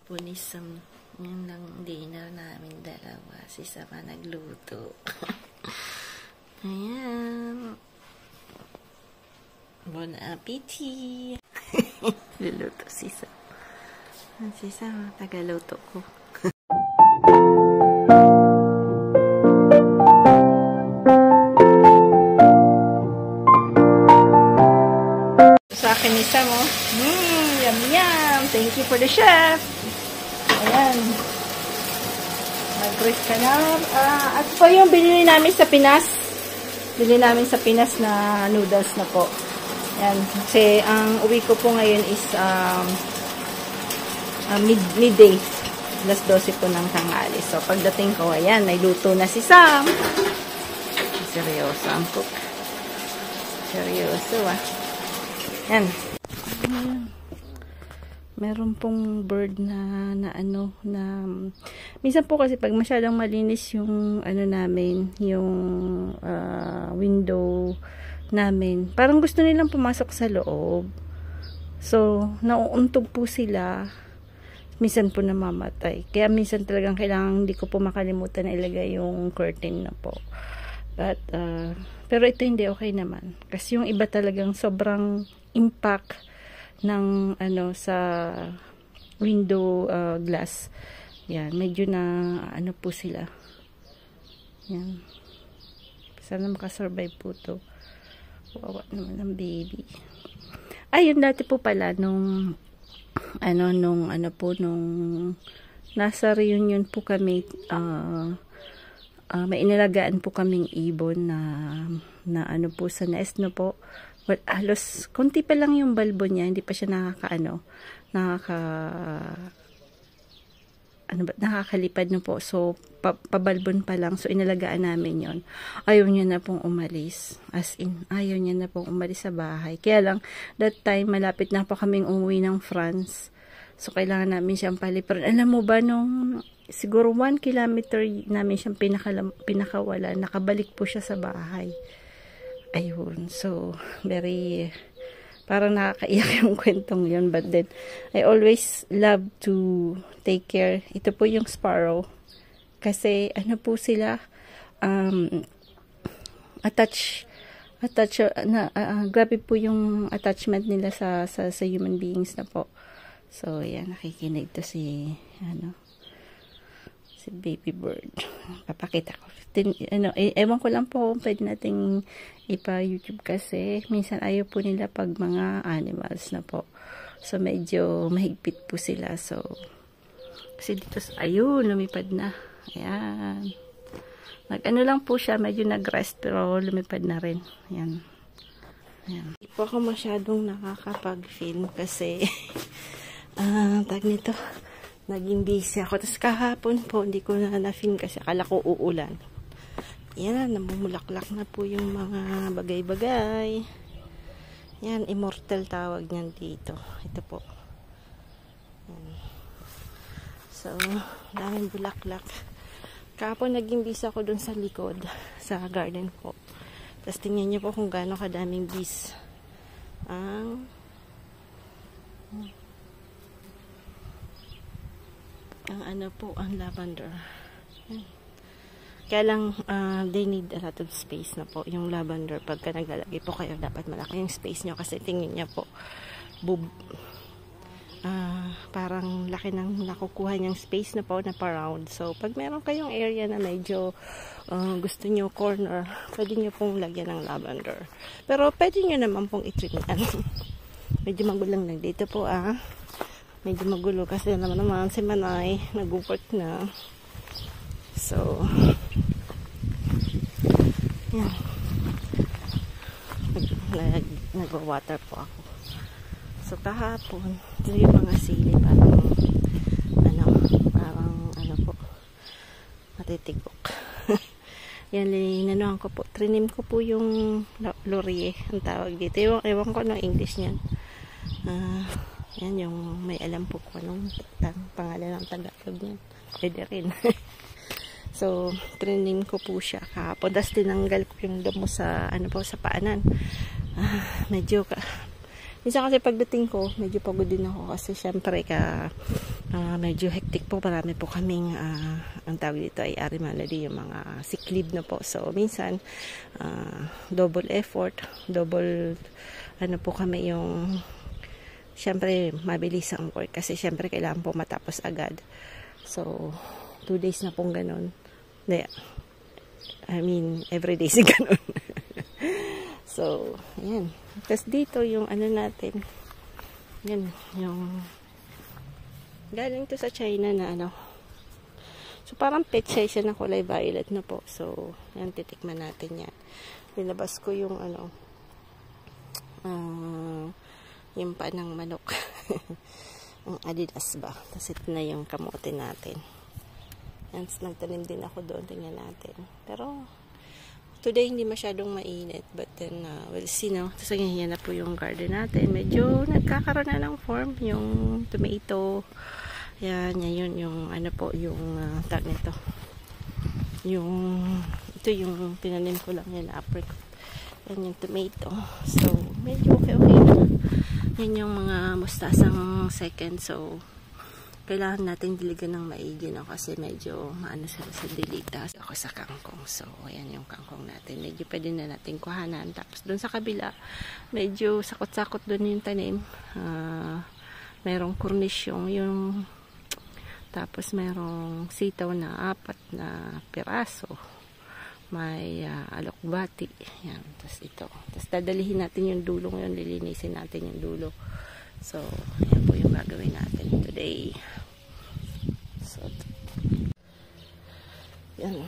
po ni Sam. Yun lang dinner namin dalawa. Si Sama nagluto. Ayan. Bon appetit! Luluto si Sam. Si Sam, tagaluto ko. Sa akin ni Sam, oh. Yum, yum! Thank you for the chef! Ayan. Mag-grease ka na. At po yung binili namin sa Pinas. Bili namin sa Pinas na noodles na po. Ayan. Kasi ang uwi ko po ngayon is midday. Alas 12 po ng tanghali. So, pagdating ko, ayan, may luto na si Sam. Seryoso ang cook. Seryoso, ah. Ayan. Meron pong bird na minsan po kasi pag masyadong malinis yung namin, yung window namin, parang gusto nilang pumasok sa loob. So, nauuntog po sila. Minsan po namamatay. Kaya minsan talagang kailangan, hindi ko po makalimutan na ilagay yung curtain na po. But, pero ito hindi, okay naman. Kasi yung iba talagang sobrang impact ng sa window glass. Yan, medyo na po sila. Yan. Sana makasurvive po to. Wawa naman ang baby. Ayun, dati po pala nung nasa reunion po kami, may inalagaan po kaming ibon na po sa nest po. Well, halos konti pa lang yung balbo niya, hindi pa siya nakakalipad po. So, pabalbon pa lang. So, inalagaan namin yon. Ayaw niya na pong umalis. As in, ayaw niya na pong umalis sa bahay. Kaya lang, that time, malapit na po kaming umuwi ng France. So, kailangan namin siyang paliparan. Alam mo ba, nung siguro 1 kilometer namin siyang pinakawala, nakabalik po siya sa bahay. Ayun. So, parang nakakaiyak yung kwentong yun. But then, I always love to take care. Ito po yung sparrow. Kasi, po sila, grabe po yung attachment nila sa human beings na po. So, yan, nakikinig to si baby bird. Papakita ko. Ewan ko lang po kung pwede nating ipa-YouTube kasi minsan ayaw po nila pag mga animals na po. So, medyo mahigpit po sila. So, kasi dito, ayun, lumipad na. Ayan. Lang po siya, medyo nag-rest pero lumipad na rin. Ayan. Ayan. Hindi po ako masyadong nakakapag-film kasi tag nito, naging busy ako. Tapos kahapon po, hindi ko na-film kasi akala ko uulan. Yan, namumulaklak na po yung mga bagay-bagay. Yan, immortal tawag niyan dito. Ito po. Yan. So, daming bulaklak. Kahapon naging busy ako dun sa likod, sa garden po. Tapos tingnan niyo po kung gaano kadaming bees. Ang lavender. Kaya lang, they need a lot of space na po. Yung lavender, pagka naglalagay po kayo, dapat malaki yung space nyo. Kasi tingin niya po, parang laki ng nakukuha niyang space na po na pa-round. So, pag meron kayong area na medyo gusto nyo corner, pwede nyo pong lagyan ng lavender. Pero pwede nyo naman pong itringan. Medyo magulang lang dito po, medyo magulo kasi naman si Manay nag-work na. So, yan. Nag-water po ako. So, kahapon, ito yung mga sili, parang po, matitigok. Yan, linanuhan ko po. Trinim ko po yung laurier, ang tawag dito. Ewan ko ano English niyan. Yan, yung may alam po ko anong pangalan ng Tagalog niyan. Pwede rin. So, trinim ko po siya kahapon. Tapos tinanggal ko yung damo sa, sa paanan. Medyo minsan kasi pagdating ko, medyo pagod din ako kasi syempre medyo hectic po. Marami po kaming ang tawag dito ay arimaladi, yung mga sick leave na po. So minsan double effort, double ano po kami, yung syempre mabilis ang work kasi syempre kailangan po matapos agad. So 2 days na pong ganun. I mean every day si ganun. So ayan. Tapos dito yung ano natin, yan yung galing to sa China na ano. So parang pet size na kulay violet na po. So yan, titikman natin yan. Nilabas ko yung ano, yung pa ng manok. Ang Adidas ba. Tapos ito na yung kamote natin. Yan, nagtanim din ako doon. Tingnan natin. Pero today hindi masyadong mainit, but then we'll see now. Tapos yan na po yung garden natin. Medyo nagkakaroon na ng form yung tomato. Yan, yun yung ano po, yung tag nito. Ito yung pinanim ko lang yan, apricot. Yan yung tomato. So, medyo okay na. Yan yung mga mustasang second. So, kailangan natin diligan ng maigi, no? Kasi medyo maano sila sa dilita. Ako sa kangkong. So, ayan yung kangkong natin. Medyo pwede na natin kuhanan. Tapos, dun sa kabila, medyo sakot-sakot dun yung tanim. Merong cornish yung tapos merong sitaw na 4 na piraso. May alokbati. Yan. Tapos ito. Tapos dadalihin natin yung dulong yun. Lilinisin natin yung dulo. So, yan po yung gagawin natin today. So, yan.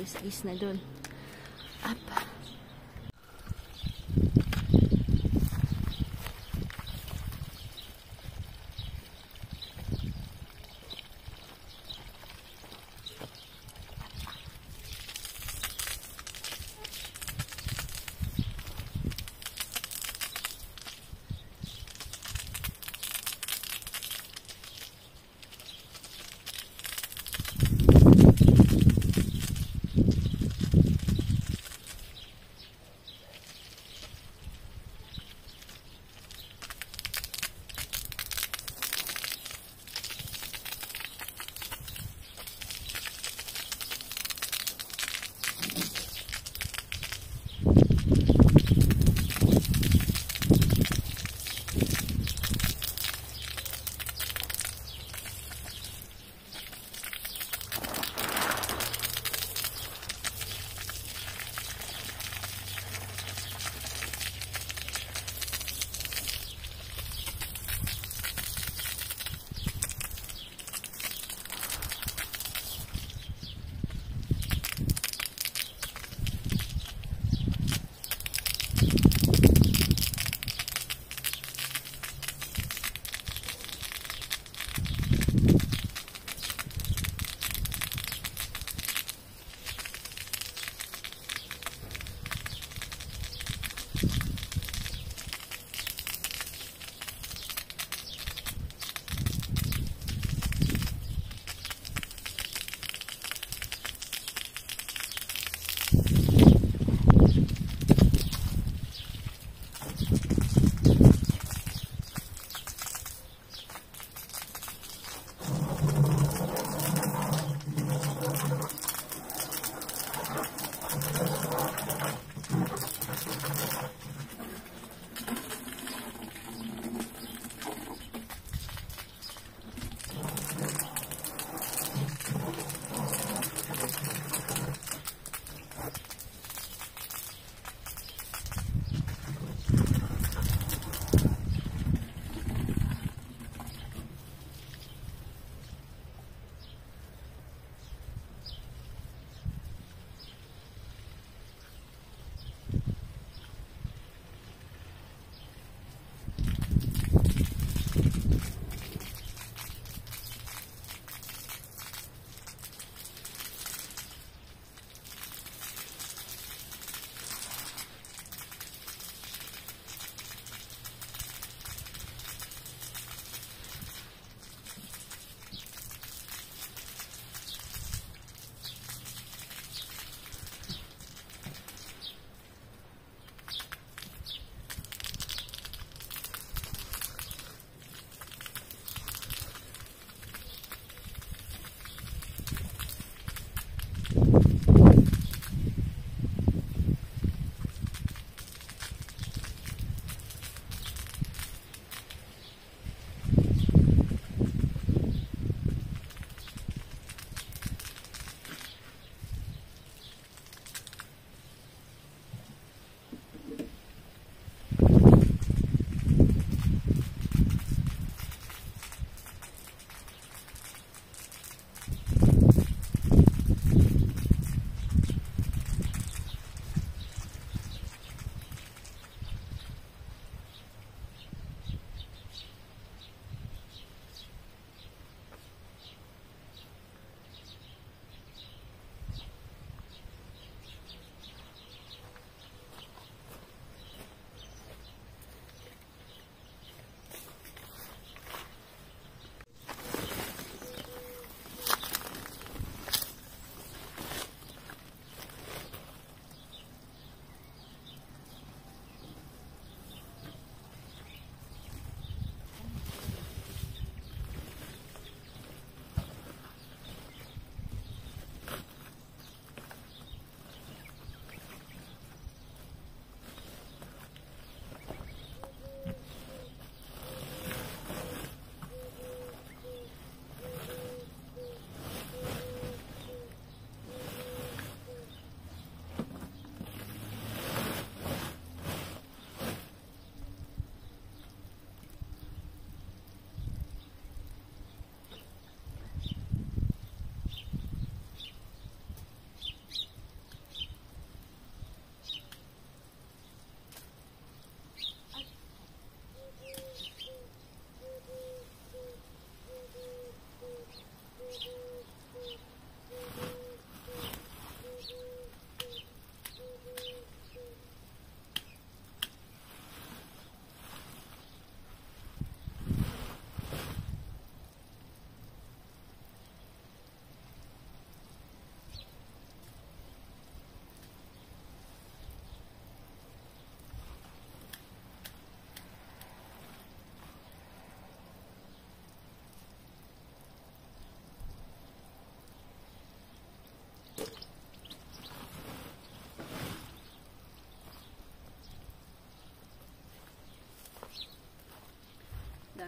maayos-ayos na doon. Up.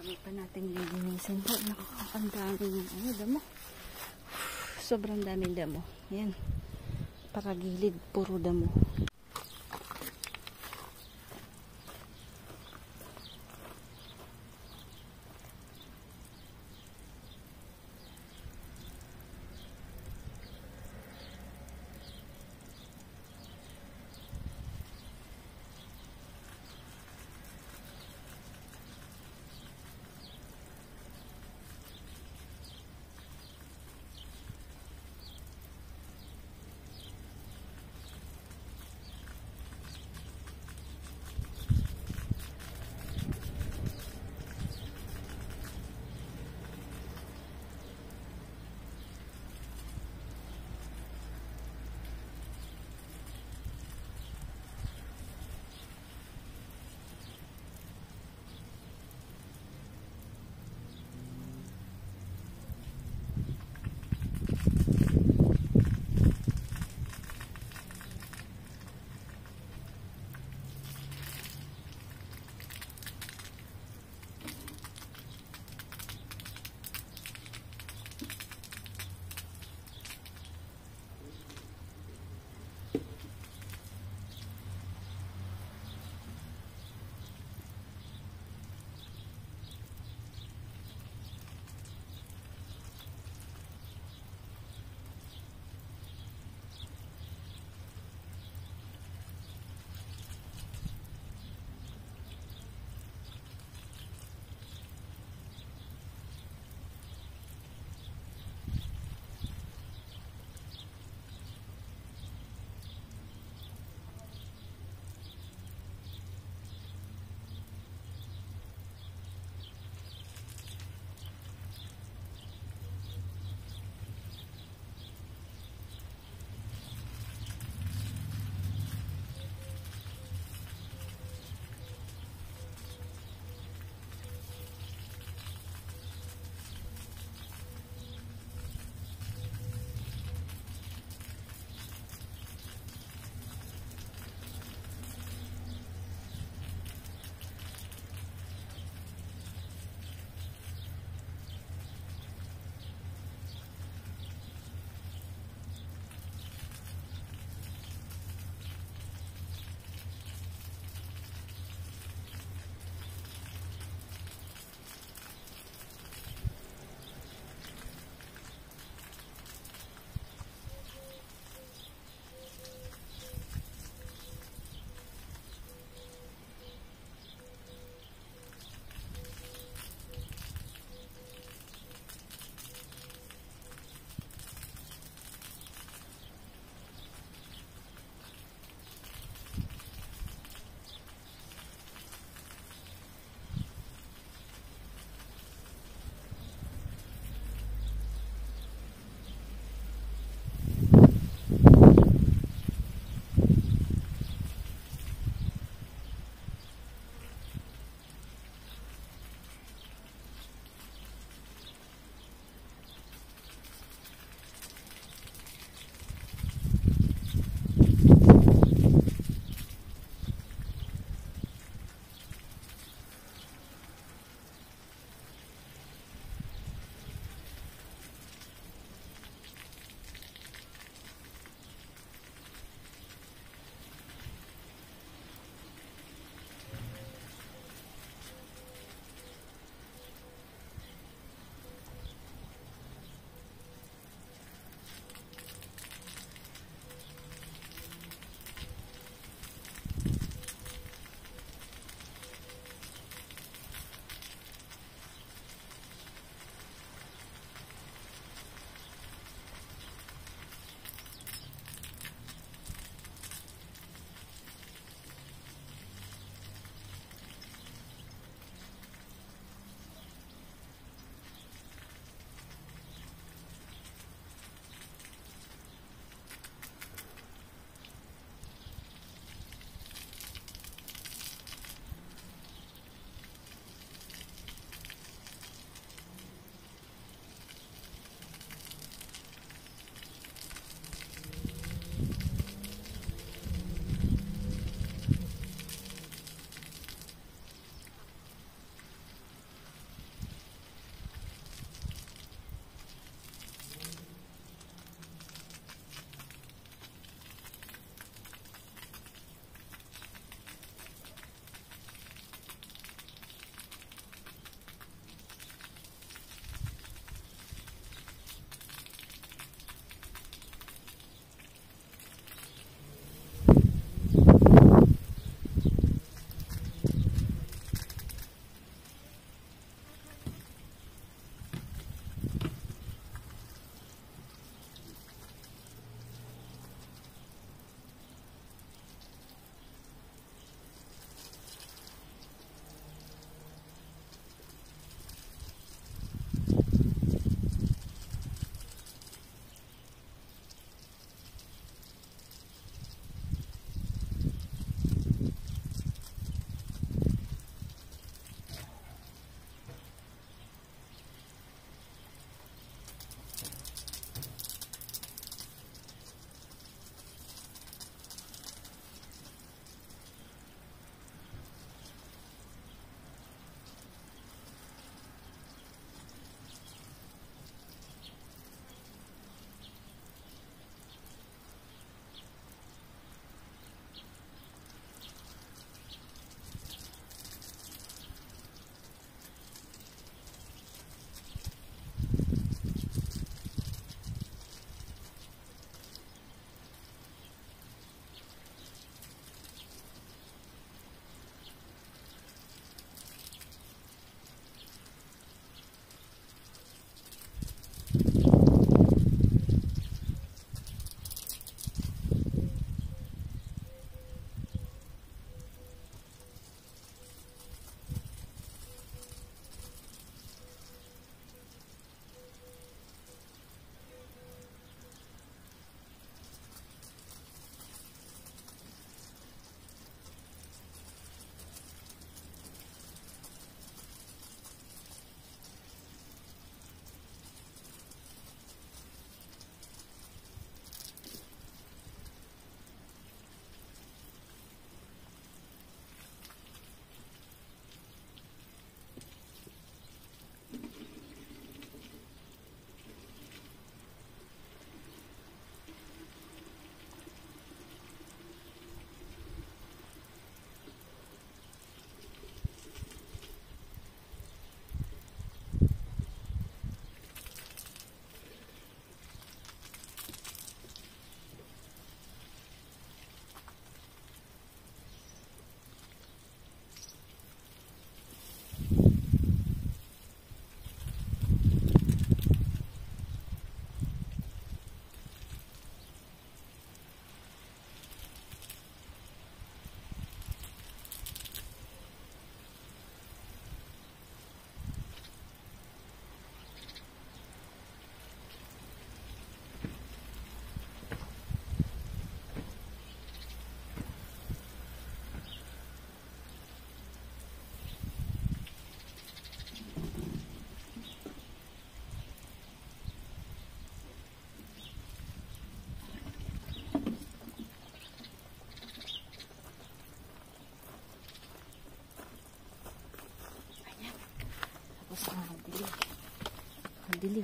dami pa nating lilinisin po. Naku, ang dami yung ano, damo. Sobrang daming damo. Yan. Para gilid, puro damo.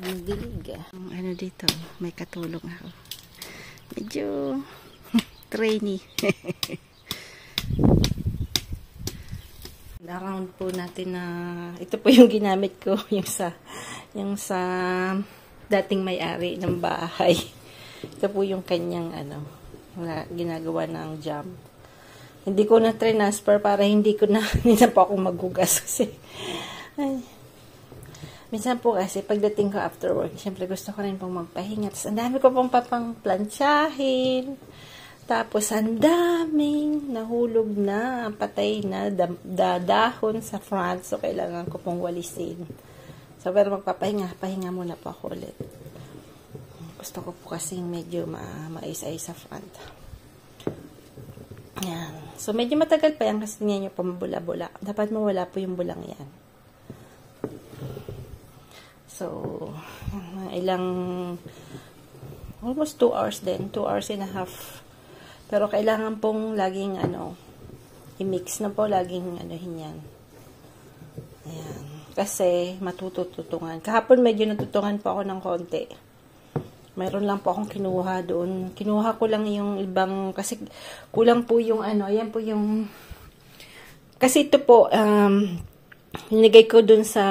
dilig. Ang ano dito, may katulong ako. Medyo trainee. Around po natin na ito po yung ginamit ko yung sa dating may-ari ng bahay. Ito po yung kanyang ginagawa ng jam. Hindi ko na transfer para hindi na po ako maghugas kasi minsan po kasi pagdating ko after work, syempre gusto ko rin pong magpahinga. Tapos ang dami ko pong papang-plansyahin. Tapos, ang daming nahulog na, patay na, dahon sa front. So, kailangan ko pong walisin. So, pero pahinga muna po ako ulit. Gusto ko po kasing medyo maisay sa front. Yan. So, medyo matagal pa yan kasi tingnan nyo pa mabula-bula. Dapat mawala po yung bulang yan. So, almost 2 hours din. 2 hours and a half. Pero kailangan pong laging i-mix na po, laging yan. Ayan. Kasi matututungan. Kahapon medyo natutungan po ako ng konti. Mayroon lang po akong kinuha doon. Kinuha ko lang yung ibang, kasi kulang po yung ayan po yung, kasi ito po, nilagay ko doon sa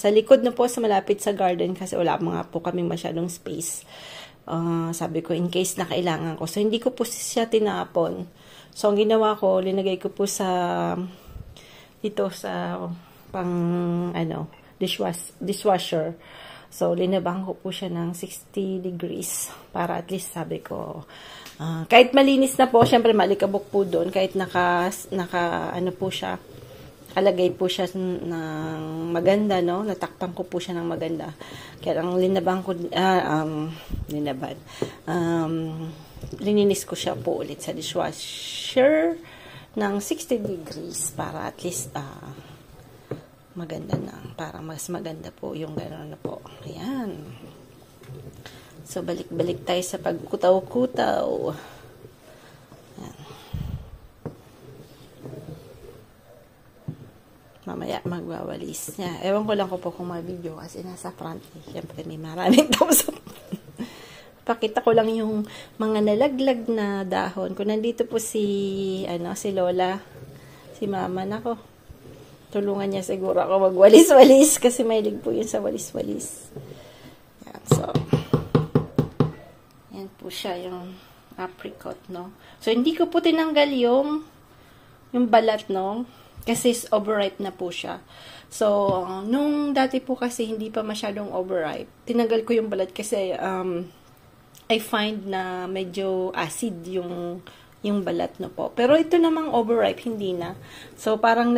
likod na po, sa malapit sa garden, kasi wala mga po kaming masyadong space. Sabi ko, in case na kailangan ko. So, hindi ko po siya tinapon. So, ang ginawa ko, linagay ko po dito sa dishwasher. So, linabang ko po siya ng 60 degrees para at least sabi ko, kahit malinis na po, syempre malikabok po doon, kahit po siya, nakalagay po siya ng maganda, no? Natakpan ko po siya ng maganda. Kaya ang lininis ko siya po ulit sa dishwasher ng 60 degrees para at least maganda na. Para mas maganda po yung gano'n na po. Ayan. So, balik-balik tayo sa pagkutaw-kutaw. Ayan. Mamaya magwawalis niya. Ewan ko lang po kung ma-video kasi nasa front. Siyempre may maraming tausap. Pakita ko lang yung mga nalaglag na dahon. Kung nandito po si Lola, si Mama, nako. Tulungan niya siguro ako magwalis-walis kasi mahilig po yun sa walis-walis. Yan, so yan po siya yung apricot, no. So hindi ko po tinanggal yung balat, no. Kasi overripe na po siya. So, nung dati po kasi hindi pa masyadong overripe, tinanggal ko yung balat kasi I find na medyo acid yung balat na po. Pero ito namang overripe, hindi na. So, parang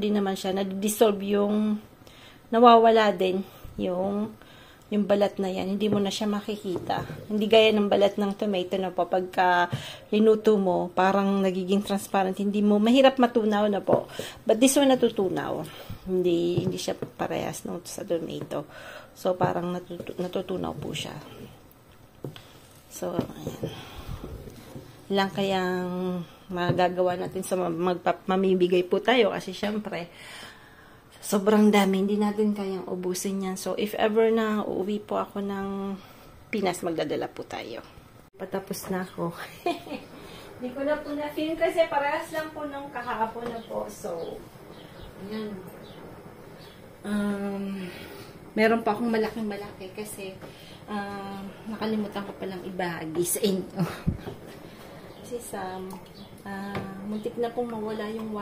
din naman siya, nag-dissolve nawawala din yung balat na yan. Hindi mo na siya makikita. Hindi gaya ng balat ng tomato na po. Pagka linuto mo, parang nagiging transparent. Mahirap matunaw na po. But this one natutunaw. Hindi siya parehas no, sa tomato. So, parang natutunaw po siya. So, ayan. Lang kayang magagawa natin sa mamibigay po tayo. Kasi syempre, sobrang dami, hindi natin kayang ubusin yan. So, if ever na uuwi po ako ng Pinas, magdadala po tayo. Patapos na ako. Hindi ko na po na-film kasi parehas lang po nung kahapon na po. So, ayan. Meron pa akong malaking-malaki kasi nakalimutan ko palang ibahagi sa inyo. Kasi muntik na pong mawala yung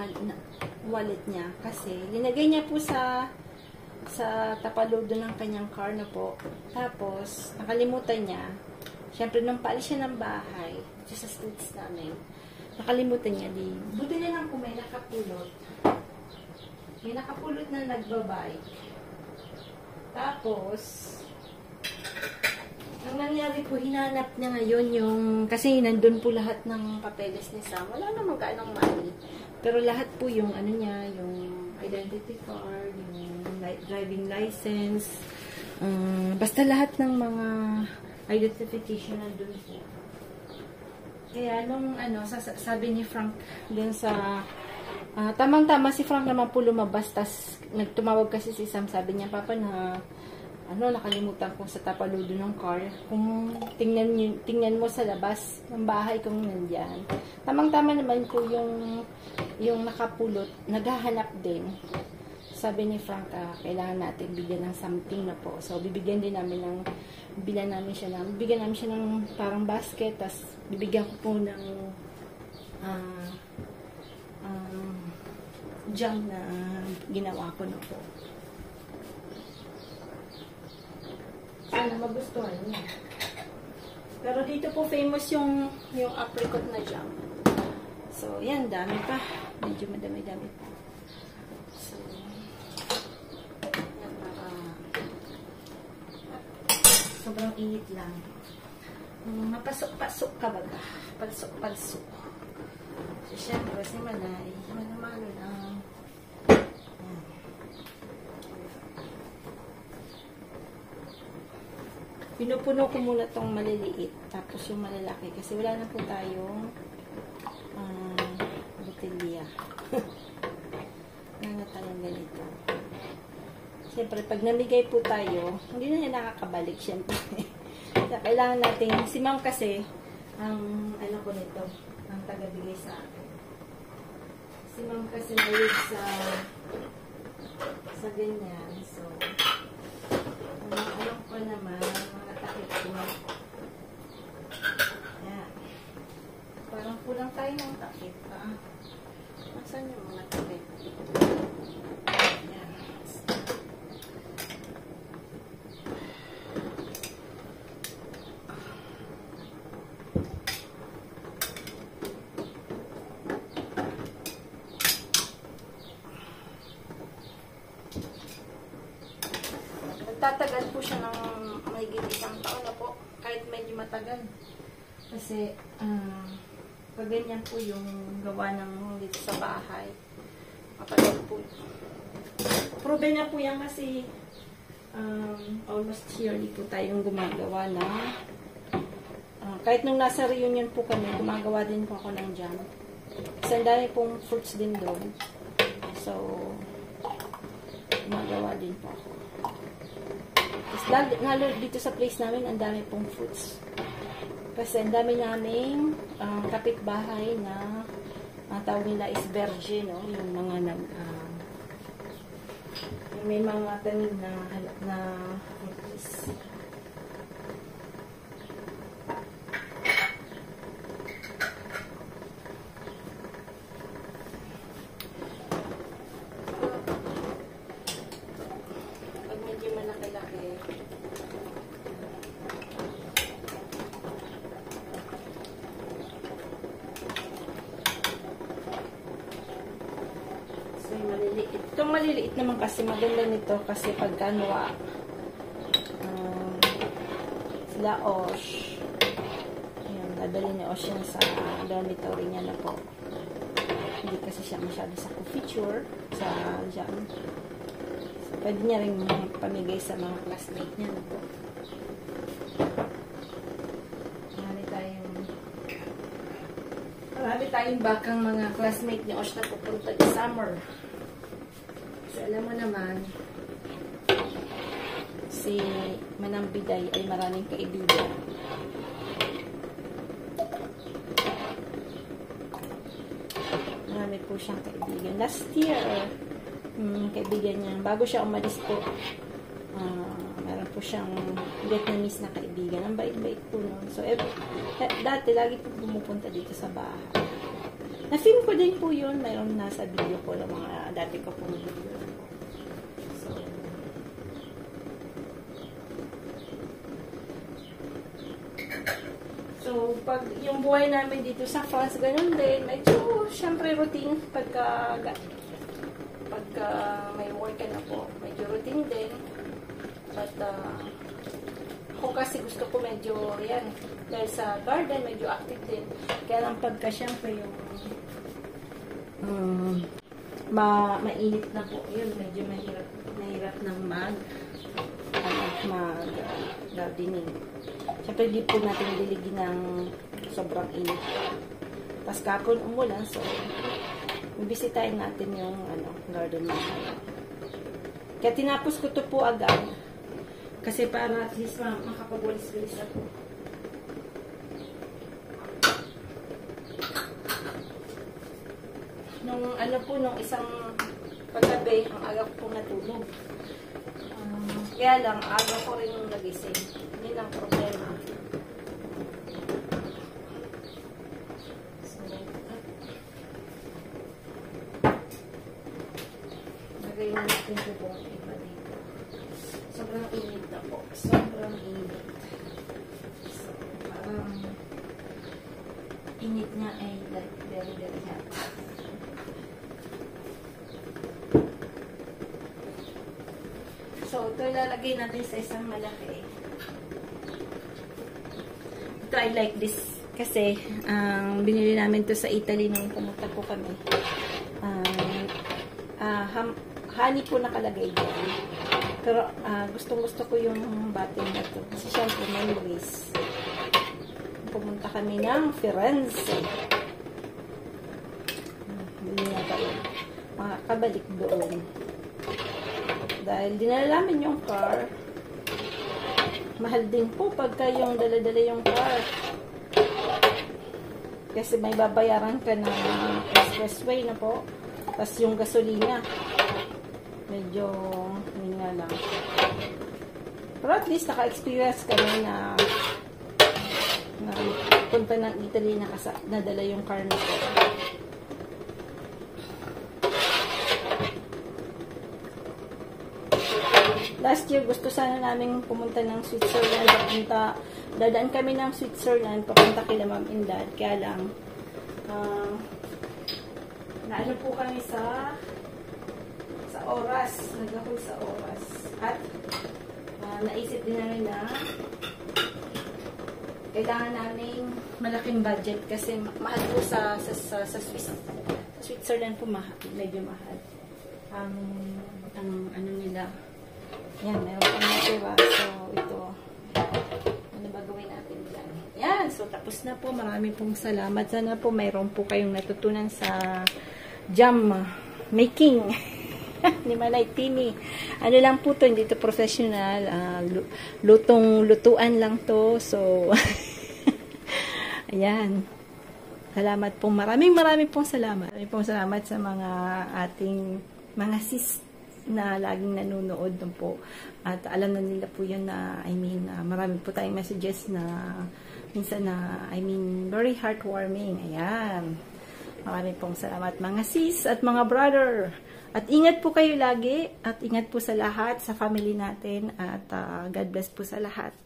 wallet niya kasi linagay niya po sa tapalodo ng kanyang car na po. Tapos, nakalimutan niya. Siyempre, nung paalis siya ng bahay, sa streets namin, nakalimutan niya buti na lang kung may nakapulot. May nakapulot na nagbabike. Tapos, ang nangyari po, hinanap niya ngayon kasi nandun po lahat ng papeles ni Sam. Wala namang gaanong money. Pero lahat po yung yung identity card, yung driving license, basta lahat ng mga identification nandun po. Kaya nung sabi ni Frank dun sa tamang-tama si Frank naman po lumabas, tas nagtumawag kasi si Sam, sabi niya, Papa, na nakalimutan ko sa tapaludo ng car. Kung tingnan mo sa labas ng bahay kung nandyan. Tamang-tama naman po yung nakapulot, naghahanap din. Sabi ni Frank, kailangan natin bigyan ng something na po. So, bibigyan namin siya ng parang basket, tas bibigyan ko po ng jam na ginawa ko na po. Sana magustuhan niya. Pero dito po famous yung apricot na jam. So, yan, dami pa. Medyo madami-dami pa. So, yan, sobrang init lang. Mapasok-pasok ka baga. Pasok-pasok. So, syempre, si Manay, manamano lang. Pinupuno ko muna tong maliliit, tapos yung malalaki, kasi wala na po tayong botelya. Wala na tayong ganito. Siyempre, pag namigay po tayo, hindi na yan nakakabalik, siyempre. Kailangan natin, si Ma'am kasi, ang ko nito, ang tagabigay sa akin. Si Ma'am kasi malig sa ganyan. So, alam ko naman, mga takip ko. Ayan. Parang kulang tayo ng takip, ha? Nasaan yung mga takip? Ayan. Tatagal po siya ng mahigit isang taon na po, kahit medyo matagal. Kasi, pag ganyan po yung gawa ng dito sa bahay, matagal po. Proven na po yan kasi almost yearly po tayong gumagawa na kahit nung nasa reunion po kami, gumagawa din po ako ng jam. Kasi ang dami pong fruits din doon. So, gumagawa din po ako. Lalo dito sa place namin, ang dami pong fruits. Kasi ang dami naming kapitbahay na tawag nila is verge, no? Yung mga may mga tanim na fruits. Itong maliliit naman kasi maganda nito kasi pagka sila Osh, ayan, dadali ni Osh yan sa dormitory niya na po. Hindi kasi siya masyado sa feature sa jam. So, pwede niya rin pamigay sa mga classmate niya na po. Marami tayong bakang mga classmate ni Osh na pupunta di summer. So, alam mo naman, si Manang Biday ay maraming kaibigan. Marami po siyang kaibigan. Last year, kaibigan niya, bago siya umalis po, meron po siyang Vietnamese na kaibigan. Ang bait-bait po nun. So, dati, lagi po pumupunta dito sa bahay. Na-film ko din po yun. Mayroon nasa video ko ng mga dati ko pong video. So, pag yung buhay namin dito sa France, ganun din. Medyo, syempre, routine. Pagka may work ka na po, medyo routine din. But, ako kasi gusto ko medyo, yan, dahil sa garden, medyo active din. Kaya lang pagka, syempre, yung mainit na po, yun, medyo mahirap ng gardening. Siyempre, di po natin diligin ng sobrang init. Tapos kapon umulan, so, bibisitahin natin yung garden natin. Kaya tinapos ko to po agad. Kasi para at least makapagwalis-walis ako. Nung ano po, nung isang paggabi, ang aga ko pong natulog. Kaya lang, aga ko rin yung nagising. Yun ang problema. So, lagay na natin po buong iba dito. Sobrang init na po. Sobrang init. So, parang init niya ay like very, very hot. So, ito ilalagay natin sa isang malaki. Ito, I like this. Kasi, binili namin to sa Italy nung pumunta po kami. Honey po nakalagay dyan. Pero, gustong-gusto ko yung bottle na to. Kasi, syempre, memories. Pumunta kami ng Firenze. Bili na tayo. Makakabalik doon. Dahil dinala namin yung car, mahal din po pagka yung dala-dala yung car. Kasi may babayaran ka na expressway na po. Tapos yung gasolina, medyo, hindi nga lang. Pero at least naka-experience kami na punta ng Italy na nadala yung car na po. Last year, gusto sana namin pumunta ng Switzerland. Dadaan kami ng Switzerland, papunta kila Ma'am and Dad. Kaya lang, naano po kami sa oras. Nag-ahoy sa oras. At, naisip din namin na kailangan namin malaking budget kasi mahal po sa Switzerland po medyo mahal. Ang ano nila, yan, meron pang natira. So, ito. Ano ba gawin natin dyan? Yan. So, tapos na po. Marami pong salamat. Sana po mayroon po kayong natutunan sa jam making ni Manay Tini. Ano lang po to, hindi to professional. Lutuan lang to. So, ayan. Salamat po. Maraming pong salamat. Maraming pong salamat sa mga ating mga sis na laging nanonood na po. At alam na nila po yun na, marami po tayong messages na minsan na, very heartwarming. Ayan. Maraming pong salamat mga sis at mga brother. At ingat po kayo lagi. At ingat po sa lahat, sa family natin. At God bless po sa lahat.